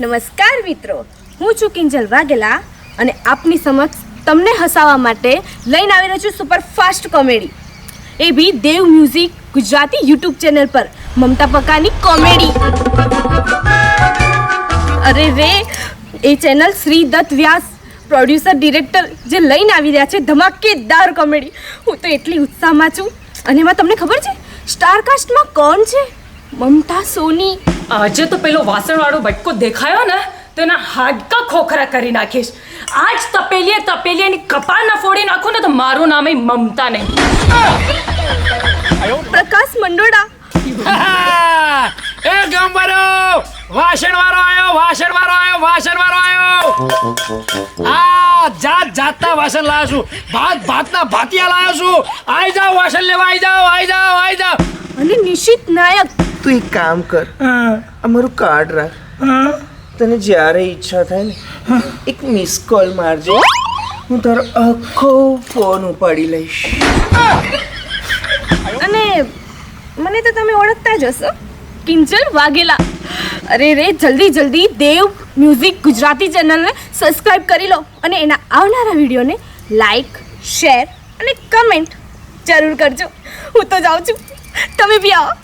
નમસ્કાર મિત્રો, હું છું કિંજલ વાઘેલા અને આપની સમક્ષ તમને હસાવવા માટે લઈને આવી રહ્યો છું સુપરફાસ્ટ કોમેડી, એ બી દેવ મ્યુઝિક ગુજરાતી યુટ્યુબ ચેનલ પર મમતા પકાની કોમેડી. અરે રે, એ ચેનલ શ્રી દત્ત વ્યાસ પ્રોડ્યુસર ડિરેક્ટર જે લઈને આવી રહ્યા છે ધમાકેદાર કોમેડી. હું તો એટલી ઉત્સાહમાં છું. અને એમાં તમને ખબર છે સ્ટાર કાસ્ટમાં કોણ છે? મમતા સોની. આજે તો પેલો વાસણવાળો બટકો દેખાયો ને તો એના હાડકા ખોખરા કરી નાખીશ. આજ તપેલીની કપાળના ફોડી નાખું ને તો મારું નામ મમતા નહીં. પ્રકાશ મંડોડા. એ ગંબરો, વાસણવાળો આવ્યો. આ જાતના વાસણ લાવ્યો છું, ભાતના ભાતિયા લાવ્યો છું. આઈ જાઓ વાસણ લેવા, આઈ જાઓ. અને નિશિત નાયક. તું એક કામ કર, અમારું કાર્ડ રાખ. તને જ્યારે ઈચ્છા થાય ને એક મિસ કોલ મારજો, હું તારો આખો ફોન ઉપાડી લઈશ. અને મને તો તમે ઓળખતા જ હશો, કિંજલ વાઘેલા. અરે રે, જલ્દી દેવ મ્યુઝિક ગુજરાતી ચેનલને સબસ્ક્રાઇબ કરી લો અને એના આવનારા વિડીયોને લાઈક, શેર અને કમેન્ટ જરૂર કરજો. હું તો જાઉં છું, તમે બી આવો.